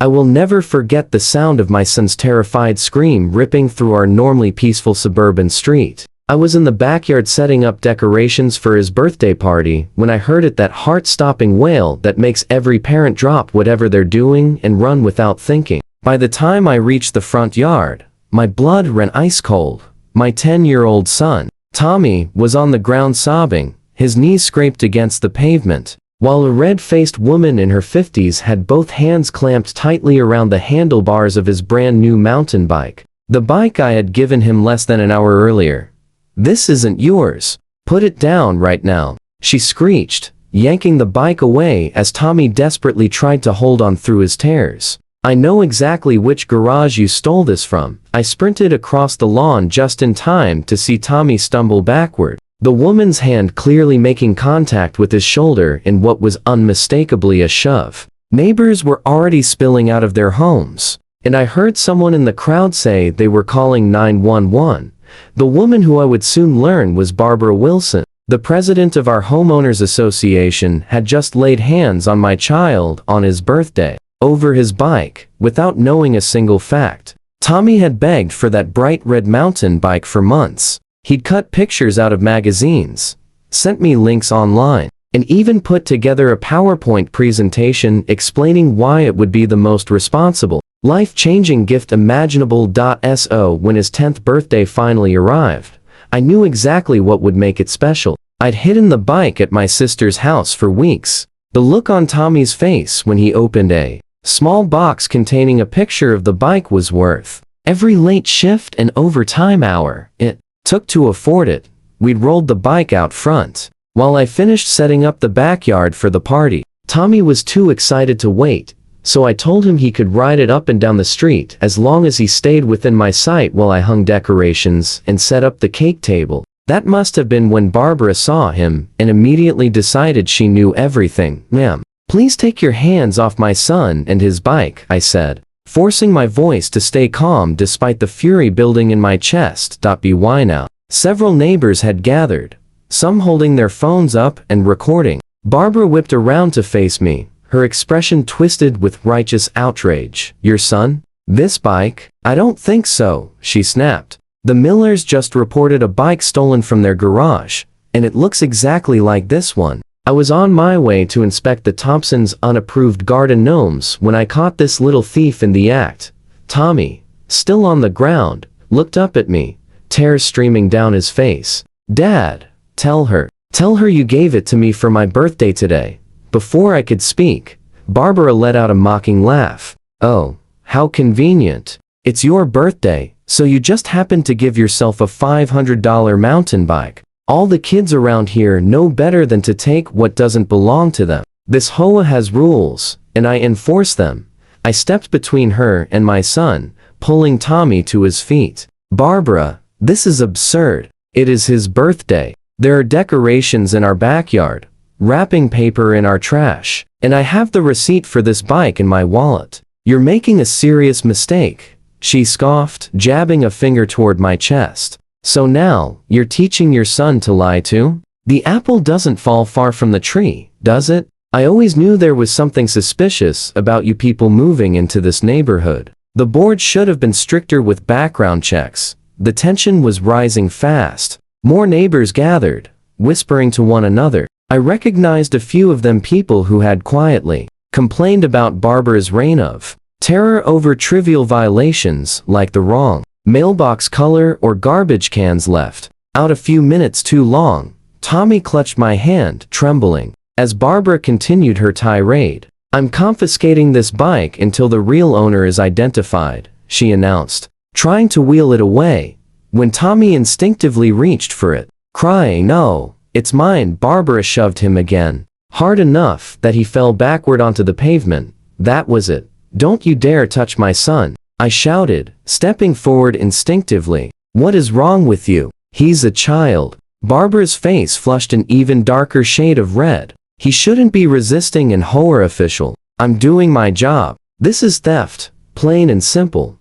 I will never forget the sound of my son's terrified scream ripping through our normally peaceful suburban street. I was in the backyard setting up decorations for his birthday party when I heard that heart-stopping wail that makes every parent drop whatever they're doing and run without thinking. By the time I reached the front yard, my blood ran ice cold. My 10-year-old son, Tommy, was on the ground sobbing, his knees scraped against the pavement, while a red-faced woman in her 50s had both hands clamped tightly around the handlebars of his brand-new mountain bike. The bike I had given him less than an hour earlier. "This isn't yours. Put it down right now," she screeched, yanking the bike away as Tommy desperately tried to hold on through his tears. "I know exactly which garage you stole this from." I sprinted across the lawn just in time to see Tommy stumble backward, the woman's hand clearly making contact with his shoulder in what was unmistakably a shove. Neighbors were already spilling out of their homes, and I heard someone in the crowd say they were calling 911. The woman who I would soon learn was Barbara Wilson, the president of our homeowners association, had just laid hands on my child on his birthday, over his bike, without knowing a single fact. Tommy had begged for that bright red mountain bike for months. He'd cut pictures out of magazines, sent me links online, and even put together a PowerPoint presentation explaining why it would be the most responsible, life-changing gift imaginable. So when his 10th birthday finally arrived, I knew exactly what would make it special. I'd hidden the bike at my sister's house for weeks. The look on Tommy's face when he opened a small box containing a picture of the bike was worth every late shift and overtime hour it took to afford it. We'd rolled the bike out front. While I finished setting up the backyard for the party, Tommy was too excited to wait, so I told him he could ride it up and down the street as long as he stayed within my sight while I hung decorations and set up the cake table. That must have been when Barbara saw him and immediately decided she knew everything. "Ma'am, please take your hands off my son and his bike," I said, forcing my voice to stay calm despite the fury building in my chest. Why now? Several neighbors had gathered, some holding their phones up and recording. Barbara whipped around to face me, her expression twisted with righteous outrage. "Your son? This bike? I don't think so," she snapped. "The Millers just reported a bike stolen from their garage, and it looks exactly like this one." I was on my way to inspect the Thompsons' unapproved garden gnomes when I caught this little thief in the act. Tommy, still on the ground, looked up at me, tears streaming down his face. "Dad, tell her you gave it to me for my birthday today." Before I could speak, Barbara let out a mocking laugh. "Oh, how convenient. It's your birthday, so you just happened to give yourself a $500 mountain bike. All the kids around here know better than to take what doesn't belong to them. This HOA has rules, and I enforce them." I stepped between her and my son, pulling Tommy to his feet. "Barbara, this is absurd. It is his birthday. There are decorations in our backyard, wrapping paper in our trash, and I have the receipt for this bike in my wallet. You're making a serious mistake," she scoffed, jabbing a finger toward my chest. "So now, you're teaching your son to lie too? The apple doesn't fall far from the tree, does it? I always knew there was something suspicious about you people moving into this neighborhood. The board should have been stricter with background checks." The tension was rising fast. More neighbors gathered, whispering to one another. I recognized a few of them, people who had quietly complained about Barbara's reign of terror over trivial violations like the wrong mailbox color or garbage cans left out a few minutes too long. Tommy clutched my hand, trembling, as Barbara continued her tirade. "I'm confiscating this bike until the real owner is identified," she announced, trying to wheel it away, when Tommy instinctively reached for it, crying, "No, it's mine." Barbara shoved him again, hard enough that he fell backward onto the pavement. "That was it. Don't you dare touch my son," I shouted, stepping forward instinctively. "What is wrong with you? He's a child." Barbara's face flushed an even darker shade of red. "He shouldn't be resisting an HOA official. I'm doing my job. This is theft, plain and simple."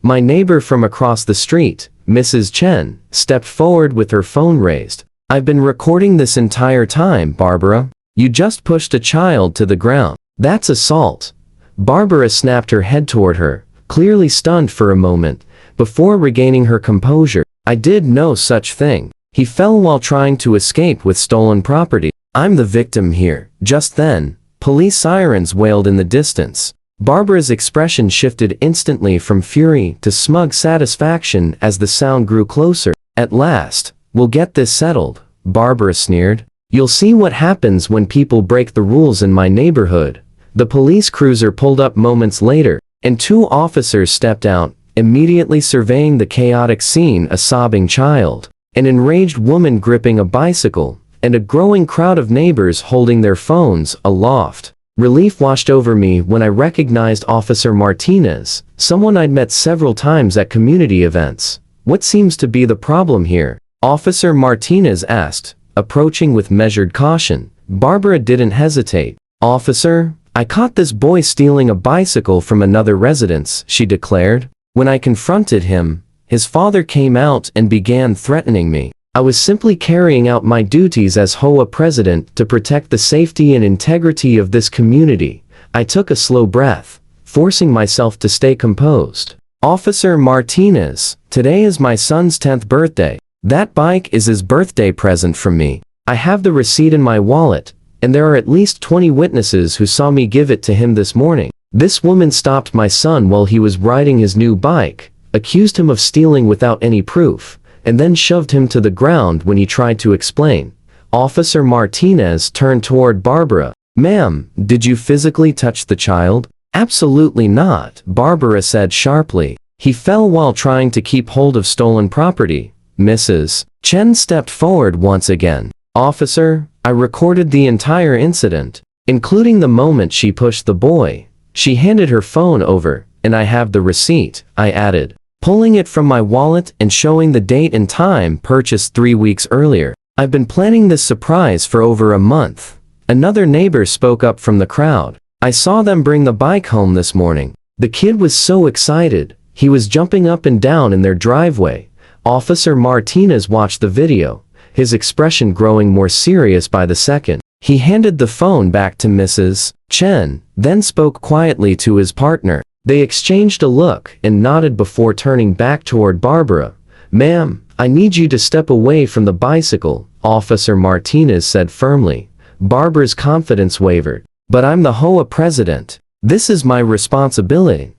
My neighbor from across the street, Mrs. Chen, stepped forward with her phone raised. "I've been recording this entire time, Barbara. You just pushed a child to the ground. That's assault." Barbara snapped her head toward her, clearly stunned for a moment, before regaining her composure. I did no such thing. He fell while trying to escape with stolen property. I'm the victim here. Just then, police sirens wailed in the distance. Barbara's expression shifted instantly from fury to smug satisfaction as the sound grew closer. At last, we'll get this settled, Barbara sneered. You'll see what happens when people break the rules in my neighborhood. The police cruiser pulled up moments later, and 2 officers stepped out, immediately surveying the chaotic scene: a sobbing child, an enraged woman gripping a bicycle, and a growing crowd of neighbors holding their phones aloft. Relief washed over me when I recognized Officer Martinez, someone I'd met several times at community events. What seems to be the problem here? Officer Martinez asked, approaching with measured caution. Barbara didn't hesitate. Officer, I caught this boy stealing a bicycle from another residence, she declared. When I confronted him, his father came out and began threatening me. I was simply carrying out my duties as HOA president to protect the safety and integrity of this community. I took a slow breath, forcing myself to stay composed. Officer Martinez, today is my son's 10th birthday. That bike is his birthday present from me. I have the receipt in my wallet, and there are at least 20 witnesses who saw me give it to him this morning. This woman stopped my son while he was riding his new bike, accused him of stealing without any proof, and then shoved him to the ground when he tried to explain. Officer Martinez turned toward Barbara. Ma'am, did you physically touch the child? Absolutely not, Barbara said sharply. He fell while trying to keep hold of stolen property. Mrs. Chen stepped forward once again. Officer, I recorded the entire incident, including the moment she pushed the boy. She handed her phone over, and I have the receipt, I added, pulling it from my wallet and showing the date and time purchased 3 weeks earlier. I've been planning this surprise for over a month. Another neighbor spoke up from the crowd. I saw them bring the bike home this morning. The kid was so excited, he was jumping up and down in their driveway. Officer Martinez watched the video, his expression growing more serious by the second. He handed the phone back to Mrs. Chen, then spoke quietly to his partner. They exchanged a look and nodded before turning back toward Barbara. Ma'am, I need you to step away from the bicycle, Officer Martinez said firmly. Barbara's confidence wavered. But I'm the HOA president. This is my responsibility.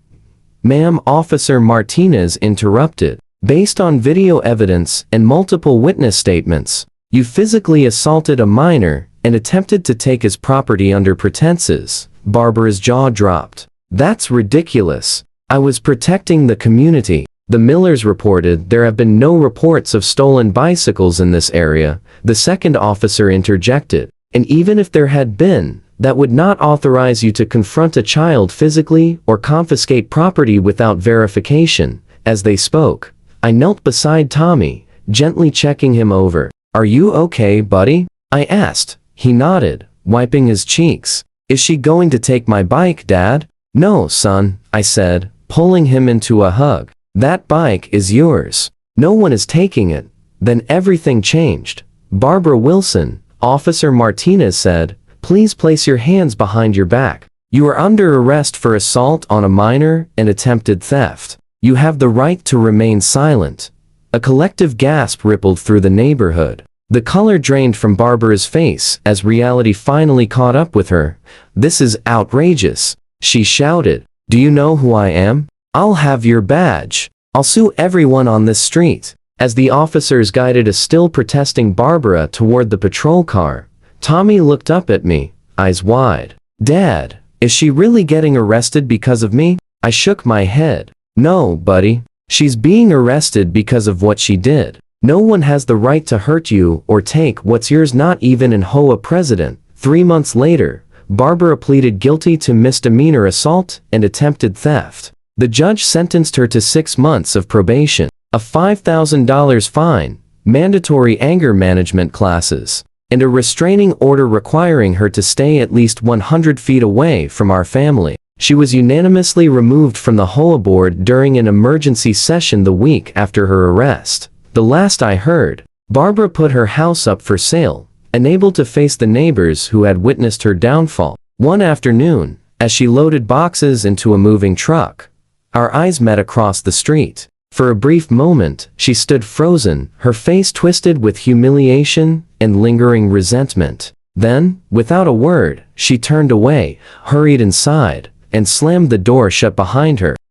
Ma'am, Officer Martinez interrupted. Based on video evidence and multiple witness statements, you physically assaulted a minor and attempted to take his property under pretenses. Barbara's jaw dropped. That's ridiculous. I was protecting the community. The Millers reported there have been no reports of stolen bicycles in this area, the second officer interjected. And even if there had been, that would not authorize you to confront a child physically or confiscate property without verification. As they spoke, I knelt beside Tommy, gently checking him over. Are you okay, buddy? I asked. He nodded, wiping his cheeks. Is she going to take my bike, Dad? No, son, I said, pulling him into a hug. That bike is yours. No one is taking it. Then everything changed. Barbara Wilson, Officer Martinez said, please place your hands behind your back. You are under arrest for assault on a minor and attempted theft. You have the right to remain silent. A collective gasp rippled through the neighborhood. The color drained from Barbara's face as reality finally caught up with her. This is outrageous, she shouted. Do you know who I am? I'll have your badge. I'll sue everyone on this street. As the officers guided a still protesting Barbara toward the patrol car, Tommy looked up at me, eyes wide. Dad, is she really getting arrested because of me? I shook my head. No, buddy. She's being arrested because of what she did. No one has the right to hurt you or take what's yours, not even an HOA president. 3 months later, Barbara pleaded guilty to misdemeanor assault and attempted theft. The judge sentenced her to 6 months of probation, a $5,000 fine, mandatory anger management classes, and a restraining order requiring her to stay at least 100 feet away from our family. She was unanimously removed from the HOA board during an emergency session the week after her arrest. The last I heard, Barbara put her house up for sale, unable to face the neighbors who had witnessed her downfall. One afternoon, as she loaded boxes into a moving truck. Our eyes met across the street. For a brief moment, she stood frozen, her face twisted with humiliation and lingering resentment. Then, without a word, she turned away, hurried inside, and slammed the door shut behind her.